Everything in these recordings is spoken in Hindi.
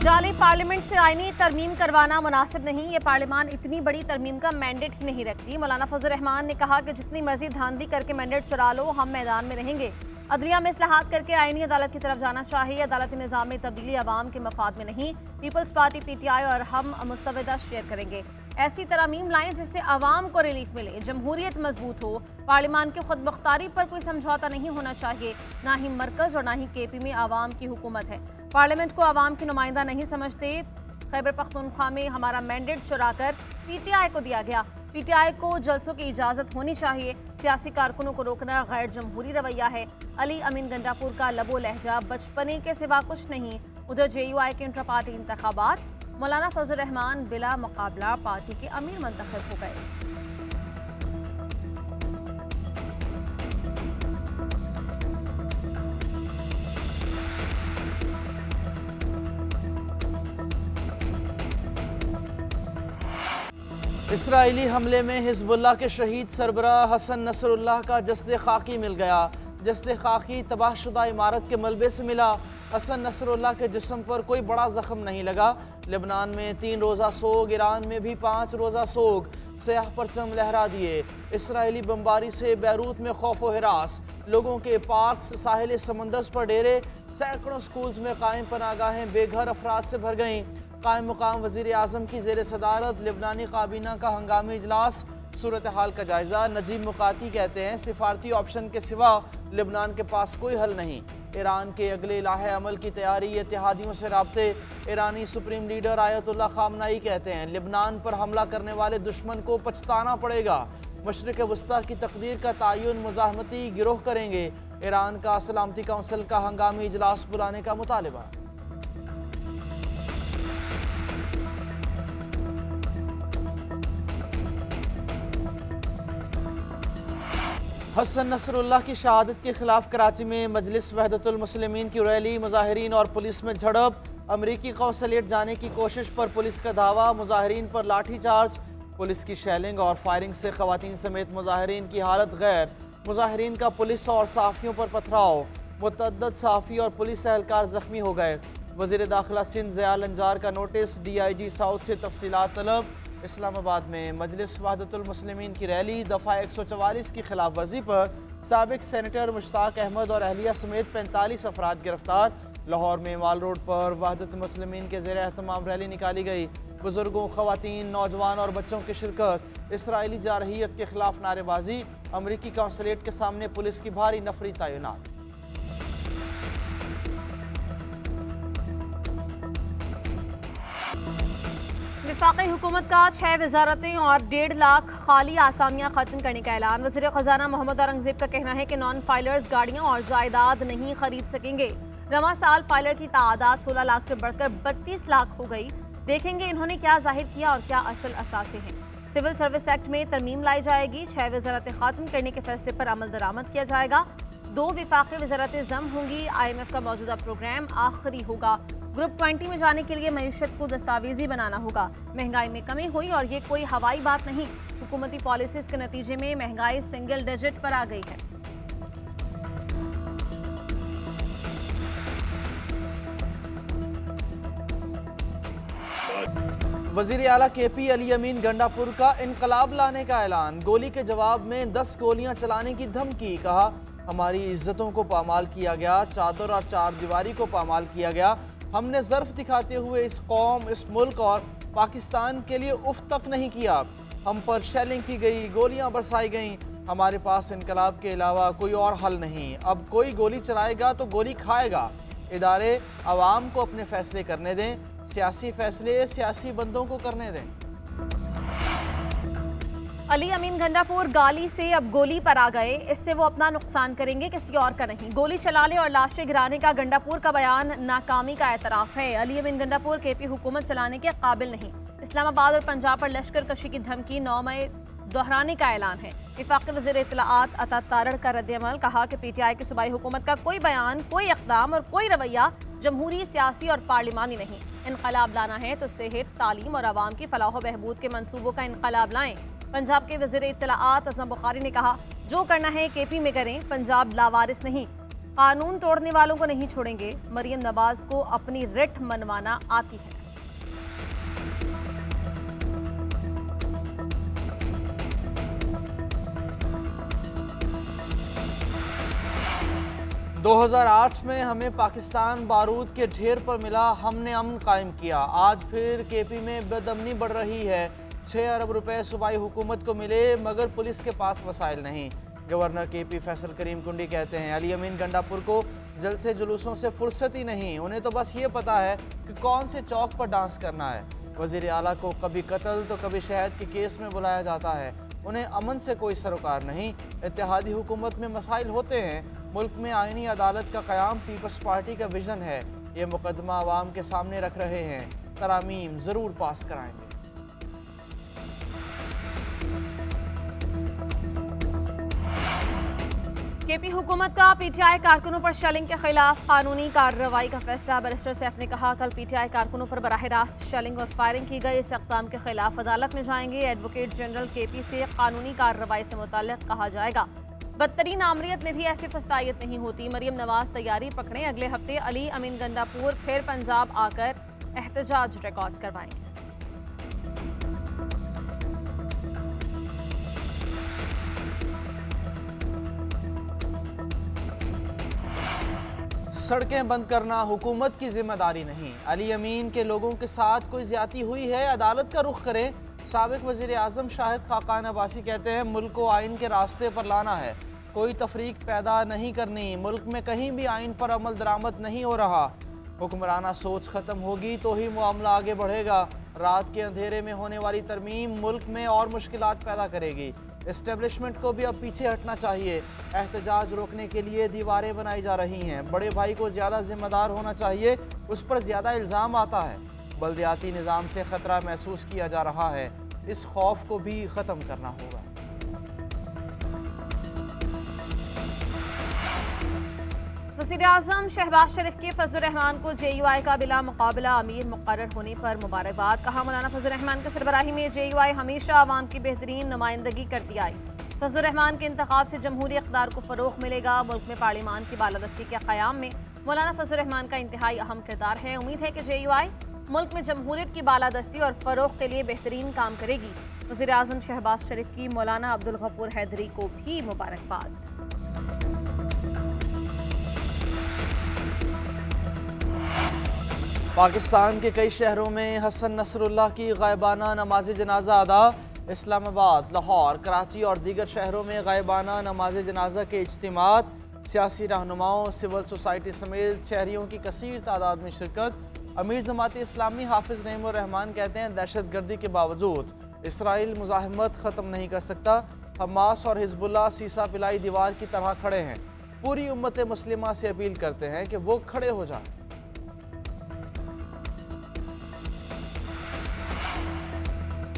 जाली पार्लियामेंट से आईनी तरमीम करवाना मुनासिब नहीं। ये पार्लियामान इतनी बड़ी तरमीम का मैंडेट ही नहीं रखती। मौलाना फजल रहमान ने कहा कि जितनी मर्जी धांधली करके मैंडेट चुरा लो, हम मैदान में रहेंगे। अदलिया में इस्लाहात करके आईनी अदालत की तरफ जाना चाहिए। अदालती निज़ाम में तब्दीली अवाम के मफाद में नहीं। पीपल्स पार्टी PTI और हम मुस्तवदा शेयर करेंगे। ऐसी तरमीम लाएं जिससे अवाम को रिलीफ मिले, जमहूरियत मजबूत हो। पार्लियामान की खुद मुख्तारी पर कोई समझौता नहीं होना चाहिए। ना ही मरकज और ना ही KP में अवाम की हुकूमत है। पार्लियामेंट को अवाम की नुमाइंदा नहीं समझते। खैबर पख्तूनख्वा में हमारा मैंडेट चुराकर PTI को दिया गया। PTI को जलसों की इजाज़त होनी चाहिए। सियासी कारकुनों को रोकना गैर जमहूरी रवैया है। अली अमीन गंडापुर का लबो लहजा बचपने के सिवा कुछ नहीं। उधर JUI के इंटर पार्टी इंतखाबात, मौलाना फजल रहमान बिला मुकाबला पार्टी के अमीर मंतखब हो गए। इसराइली हमले में हिजबुल्लाह के शहीद सरबराह हसन नसरुल्लाह का जस्द खाकी मिल गया। जस्द खाकी तबाहशुदा इमारत के मलबे से मिला। हसन नसरुल्लाह के जिस्म पर कोई बड़ा जख्म नहीं लगा। लेबनान में 3 रोज़ा सोग, ईरान में भी 5 रोज़ा सोग। सयाह परचम लहरा दिए। इसराइली बमबारी से बैरूत में खौफ व हिरास। लोगों के पार्क्स, साहिल समंदर पर डेरे। सैकड़ों स्कूल्स में कायम पनागाहें बेघर अफराद से भर गईं। कायम मुकाम वज़ीर आज़म की ज़ेर सदारत लेबनानी काबीना का हंगामी इजलास। सूरत हाल का जायज़ा। नजीब मुकाती कहते हैं सिफारती ऑप्शन के सिवा लेबनान के पास कोई हल नहीं। ईरान के अगले लाहे अमल की तैयारी, इत्तेहादियों से राब्ते। ईरानी सुप्रीम लीडर आयतुल्लाह खामनाई कहते हैं लेबनान पर हमला करने वाले दुश्मन को पछताना पड़ेगा। मशरिक़ वस्ता की तकदीर का तयन मुज़ाहमती गिरोह करेंगे। ईरान का सलामती कौंसिल का हंगामी इजलास बुलाने का मुतालबा। हसन नसरुल्लाह की शहादत के खिलाफ कराची में मजलिस वहदतुल मुस्लिमीन की रैली, मुजाहिरीन और पुलिस में झड़प। अमरीकी कौंसलेट जाने की कोशिश पर पुलिस का दावा, मुजाहिरीन पर लाठी चार्ज। पुलिस की शेलिंग और फायरिंग से खवातीन समेत मुजाहिरीन की हालत गैर। मुजाहिरीन का पुलिस और सहाफ़ियों पर पथराव। मुतअद्दिद सहाफ़ी और पुलिस एहलकार जख्मी हो गए। वज़ीर दाखिला सिंध ज़ियाल अंजार का नोटिस, DIG साउथ से तफसीलात तलब। इस्लामाबाद में मजलिस वहदतुल मुस्लिमीन की रैली, दफ़ा 144 की खिलाफ वर्जी पर साबिक सेनेटर मुश्ताक अहमद और अहलिया समेत 45 अफराद गिरफ्तार। लाहौर में माल रोड पर वहदत मुस्लिमीन के ज़ेर एहतमाम रैली निकाली गई। बुजुर्गों, खवातीन, नौजवान और बच्चों की शिरकत। इसराइली जारहियत के खिलाफ नारेबाजी। अमरीकी कौंसलेट के सामने पुलिस की भारी नफरी तैनात। वफाकी हुकूमत का 6 वजारतें और 1.5 लाख खाली आसामियाँ खत्म करने का ऐलान। वज़ीर ख़ज़ाना मोहम्मद औरंगज़ेब का कहना है कि नॉन फाइलर्स गाड़ियाँ और जायदाद नहीं खरीद सकेंगे। रवां साल फाइलर की तादाद 16 लाख से बढ़कर 32 लाख हो गई। देखेंगे इन्होंने क्या जाहिर किया और क्या असल असासे हैं। सिविल सर्विस एक्ट में तरमीम लाई जाएगी। 6 वजारतें खत्म करने के फैसले पर अमल दरामद किया जाएगा। 2 वफाकी वजारतें जम होंगी। IMF का मौजूदा प्रोग्राम आखिरी होगा। ग्रुप 20 में जाने के लिए मईशत को दस्तावेजी बनाना होगा। महंगाई में कमी हुई और ये कोई हवाई बात नहीं। हुकूमती पॉलिसीज के नतीजे में महंगाई सिंगल डिजिट पर आ गई है। वज़ीर आला KP अली अमीन गंडापुर का इनकलाब लाने का ऐलान। गोली के जवाब में 10 गोलियां चलाने की धमकी। कहा हमारी इज्जतों को पामाल किया गया, चादर और चार दीवारी को पामाल किया गया। हमने ज़र्फ दिखाते हुए इस कौम, इस मुल्क और पाकिस्तान के लिए उफ तक नहीं किया। हम पर शेलिंग की गई, गोलियां बरसाई गईं। हमारे पास इनकलाब के अलावा कोई और हल नहीं। अब कोई गोली चलाएगा तो गोली खाएगा। इदारे आवाम को अपने फैसले करने दें। सियासी फैसले सियासी बंदों को करने दें। अली अमीन गंडापुर गाली से अब गोली पर आ गए। इससे वो अपना नुकसान करेंगे, किसी और का नहीं। गोली चलाने और लाशें गिराने का गंडापुर का बयान नाकामी का एतराफ़ है। अली अमीन गंडापुर KP हुकूमत चलाने के काबिल नहीं। इस्लामाबाद और पंजाब पर लश्कर कशी की धमकी 9 मई दोहराने का ऐलान है। वफाकी वज़ीर इत्तलाआत अता तारड़ का रद्द-ए-अमल। कहा कि PTI की सूबाई हुकूमत का कोई बयान, कोई इक़दाम और कोई रवैया जमहूरी, सियासी और पार्लिमानी नहीं। इनकलाब लाना है तो सेहत, तालीम और आवाम की फलाह व बहबूद के मनसूबों का इनकलाब लाएं। पंजाब के वज़ीर इत्तलाआत अज़म बुखारी ने कहा जो करना है KP में करें, पंजाब लावारिस नहीं। कानून तोड़ने वालों को नहीं छोड़ेंगे। मरियम नवाज को अपनी रिट मनवाना आती है। – 2008 में हमें पाकिस्तान बारूद के ढेर पर मिला, हमने अमन कायम किया। आज फिर केपी में बेदमनी बढ़ रही है। 6 अरब रुपए सूबाई हुकूमत को मिले मगर पुलिस के पास वसाइल नहीं। गवर्नर केपी फैसल करीम कुंडी कहते हैं अली अमीन गंडापुर को जलसे जुलूसों से फुर्सत ही नहीं, उन्हें तो बस ये पता है कि कौन से चौक पर डांस करना है। वजीर आला को कभी कत्ल तो कभी शहद के केस में बुलाया जाता है, उन्हें अमन से कोई सरोकार नहीं। इत्तेहादी हुकूमत में मसाइल होते हैं, मुल्क में आईनी अदालत का क़याम पीपल्स पार्टी का विजन है। ये मुकदमा आवाम के सामने रख रहे हैं, तरामीम ज़रूर पास कराएंगे। केपी हुकूमत का पीटीआई कारकुनों पर शेलिंग के खिलाफ कानूनी कार्रवाई का फैसला। बैरिस्टर सैफ ने कहा कल पीटीआई कारकुनों पर बराह रास्त शेलिंग और फायरिंग की गई, इस इक़दाम के खिलाफ अदालत में जाएंगे। एडवोकेट जनरल केपी से कानूनी कार्रवाई से मुताल्लिक़ कहा जाएगा। बदतरीन आमरीत में भी ऐसी फस्तायत नहीं होती। मरियम नवाज तैयारी पकड़ें, अगले हफ्ते अली अमीन गंडापुर फिर पंजाब आकर एहतजाज रिकॉर्ड करवाएंगे। सड़कें बंद करना हुकूमत की जिम्मेदारी नहीं। अली अमीन के लोगों के साथ कोई ज्यादती हुई है, अदालत का रुख करें। साबिक वजीर आजम शाहिद खाकान अब्बासी कहते हैं मुल्क को आइन के रास्ते पर लाना है, कोई तफरीक पैदा नहीं करनी। मुल्क में कहीं भी आइन पर अमल दरामद नहीं हो रहा। हुक्मराना सोच ख़त्म होगी तो ही मामला आगे बढ़ेगा। रात के अंधेरे में होने वाली तरमीम मुल्क में और मुश्किलात पैदा करेगी। इस्टेब्लिशमेंट को भी अब पीछे हटना चाहिए। एहतजाज रोकने के लिए दीवारें बनाई जा रही हैं। बड़े भाई को ज़्यादा जिम्मेदार होना चाहिए, उस पर ज़्यादा इल्ज़ाम आता है। बल्दियाती निज़ाम से ख़तरा महसूस किया जा रहा है, इस खौफ को भी ख़त्म करना होगा। वज़ीर आज़म शहबाज शरीफ के फजलुर रहमान को JUI का बिला मुकाबला अमीर मुकर्रर होने पर मुबारकबाद। कहा मौलाना फजलुर रहमान के सरबराही में JUI हमेशा आवाम की बेहतरीन नुमाइंदगी करती आई। फजलुर रहमान के इंतखाब से जमहूरी इक़्तिदार को फ़रोग़ मिलेगा। मुल्क में पार्लिमान की बालादस्ती के क़याम में मौलाना फजलुर रहमान का इंतहाई अहम किरदार है। उम्मीद है कि JUI मुल्क में जमहूरियत की बालादस्ती और फ़रोग़ के लिए बेहतरीन काम करेगी। वज़ीर आज़म शहबाज शरीफ की मौलाना अब्दुल गफूर हैदरी को भी मुबारकबाद। पाकिस्तान के कई शहरों में हसन नसरुल्लाह की गायबाना नमाज जनाजा अदा। इस्लामाबाद, लाहौर, कराची और दीगर शहरों में गायबाना नमाज जनाजा के इज्तिमात। सियासी रहनुमाओं, सिविल सोसाइटी समेत शहरियों की कसीर तादाद में शिरकत। अमीर जमात इस्लामी हाफिज नईमुर रहमान कहते हैं दहशत गर्दी के बावजूद इसराइल मुज़ाहमत ख़त्म नहीं कर सकता। हमास और हिजबुल्लाह सीसा पिलाई दीवार की तरह खड़े हैं। पूरी उम्मत मुस्लिमा से अपील करते हैं कि वो खड़े हो जाएं।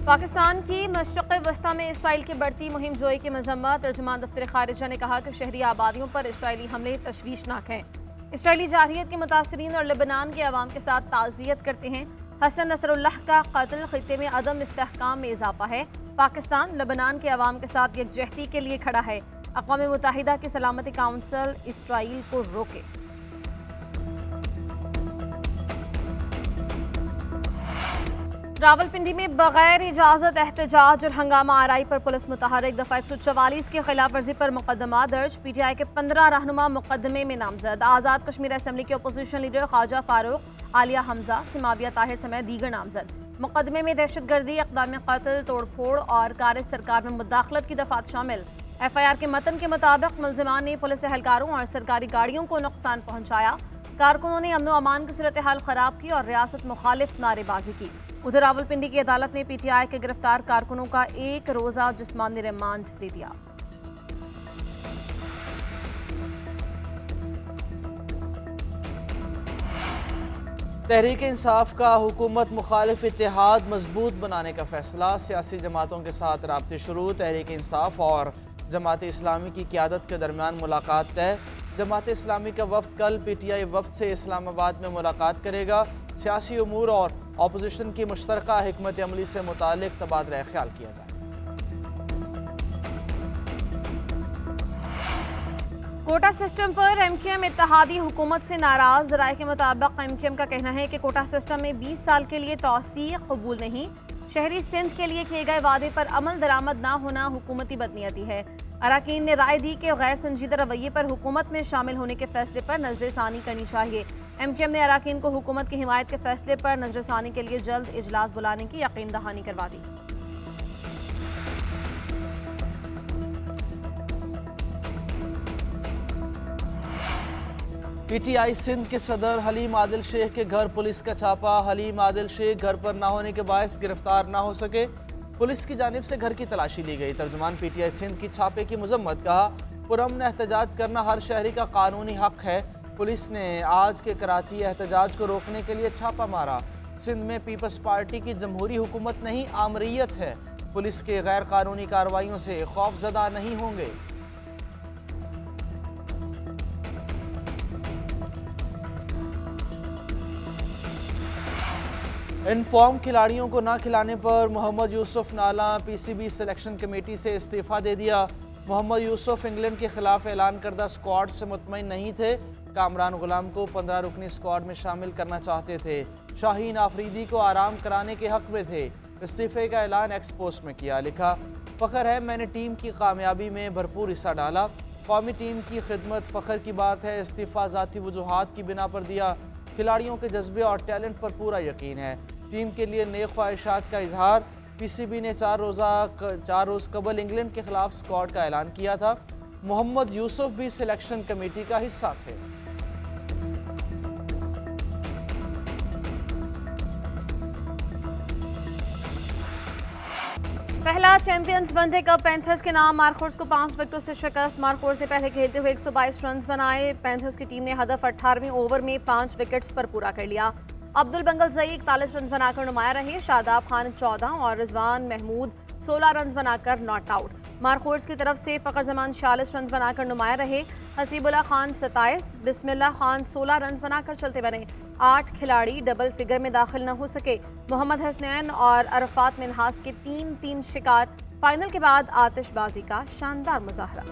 पाकिस्तान की मशरक़ वस्ता में इसराइल की बढ़ती मुहिम जोई की मज़म्मत। तर्जुमान दफ्तर ख़ारिजा ने कहा कि शहरी आबादियों पर इसराइली हमले तशवीशनाक हैं। इसराइली जारहियत के मुतासरीन और लेबनान के अवाम के साथ ताज़ियत करते हैं। हसन नसरुल्लाह का कत्ल खित्ते में अदम इस्तेहकाम में इजाफा है। पाकिस्तान लेबनान के अवाम के साथ यकजहती के लिए खड़ा है। अक़वाम मुत्तहिदा की सलामती काउंसिल इसराइल को रोके। रावलपिंडी में बगैर इजाज़त एहतजाज और हंगामा आरई पर पुलिस मुतहरिक। दफ़ा 144 की खिलाफ वर्जी पर मुकदमा दर्ज। PTI के 15 रहनुमा मुकदमे में नामजद। आज़ाद कश्मीर असम्बली के अपोजिशन लीडर ख्वाजा फारूक, आलिया हमजा, सिमाविया ताहिर समेत दीगर नामजद। मुकदमे में दहशतगर्दी, इक़दाम कत्ल, तोड़फोड़ और कार सरकार में मुदाखलत की दफात शामिल। FIR के मतन के मुताबिक मुलजिमान ने पुलिस एहलकारों और सरकारी गाड़ियों को नुकसान पहुँचाया। कारकुनों ने अमन अमान की सूरत हाल खराब की और रियासत मुखालिफ नारेबाजी की। उधर रावलपिंडी की अदालत ने PTI के गिरफ्तार कारकुनों का 1 रोज़ा जिस्मानी रिमांड दे दिया। तहरीक इंसाफ का हुकूमत मुखालिफ इत्तेहाद मजबूत बनाने का फैसला। सियासी जमातों के साथ राब्ते शुरू। तहरीक इंसाफ और जमात इस्लामी की क़यादत के दरमियान मुलाकात तय। जमात इस्लामी का वफ्द कल PTI वफ्द से इस्लामाबाद में मुलाकात करेगा। सियासी उमूर और अपोजिशन की मुश्तरका हिकमत अमली से मुतालिक तबादला ख्याल किया जाए। कोटा सिस्टम पर एमक्यूएम इत्तेहादी हुकूमत से नाराज। राय के मुताबिक एमक्यूएम का कहना है कि कोटा सिस्टम में 20 साल के लिए तौसीक़ कबूल नहीं। शहरी सिंध के लिए किए गए वादे पर अमल दरामद ना होना हुकूमती बदनीयती है। अरकान ने राय दी कि गैर संजीदा रवैये पर हुकूमत में शामिल होने के फैसले पर नजरसानी करनी चाहिए। एमक्यूएम ने अरकान को हुकूमत की हिमायत के फैसले पर नजरसानी के लिए जल्द इजलास बुलाने की यकीन दहानी करवा दी। पीटीआई सिंध के सदर हलीम आदिल शेख के घर पुलिस का छापा। हलीम आदिल शेख घर पर ना होने के बायस गिरफ्तार ना हो सके। पुलिस की जानिब से घर की तलाशी ली गई। तर्जुमान पीटीआई सिंध की छापे की मजम्मत। कहा, पुरअमन एहतजाज करना हर शहरी का कानूनी हक है। पुलिस ने आज के कराची एहतजाज को रोकने के लिए छापा मारा। सिंध में पीपल्स पार्टी की जमहूरी हुकूमत नहीं, आमरीयत है। पुलिस के गैर कानूनी कार्रवाइयों से खौफजदा नहीं होंगे। इनफॉर्म खिलाड़ियों को ना खिलाने पर मोहम्मद यूसुफ नाला पीसीबी सिलेक्शन कमेटी से इस्तीफा दे दिया। मोहम्मद यूसुफ इंग्लैंड के खिलाफ ऐलान करदा स्क्वाड से मुतमईन नहीं थे। कामरान गुलाम को 15 रुकनी स्क्वाड में शामिल करना चाहते थे। शाहीन आफरीदी को आराम कराने के हक में थे। इस्तीफे का ऐलान एक्स पोस्ट में किया। लिखा, फ़ख्र है मैंने टीम की कामयाबी में भरपूर हिस्सा डाला। कौमी टीम की खिदमत फ़ख्र की बात है। इस्तीफा ज़ाती वजूहात की बिना पर दिया। खिलाड़ियों के जज्बे और टैलेंट पर पूरा यकीन है। टीम के लिए नेक ख्वाहिशात का इजहार। पीसीबी ने 4 रोज़ कबल इंग्लैंड के खिलाफ स्क्वाड का ऐलान किया था। मोहम्मद यूसुफ भी सिलेक्शन कमेटी का हिस्सा थे। पहला चैंपियंस वनडे कप पैंथर्स के नाम। मार्कोर्स को 5 विकेटों से शिकस्त। मार्कोर्स ने पहले खेलते हुए 122 रन बनाए। पैंथर्स की टीम ने हदफ 18वें ओवर में 5 विकेट्स पर पूरा कर लिया। अब्दुल बंगल जई 41 रन बनाकर नुमाया रहे। शादाब खान 14 और रिजवान महमूद 16 रन बनाकर नॉट आउट। मार्कोर्स की तरफ से फ़खर जमान 46 रन बनाकर नुमाया रहे। हसीबुल्लाह खान 27, बिस्मिल्लाह खान 16 रन बनाकर चलते बने। 8 खिलाड़ी डबल फिगर में दाखिल न हो सके। मोहम्मद हसनैन और अरफात मिनहास के 3-3 शिकार। फाइनल के बाद आतिशबाजी का शानदार मुजाहरा।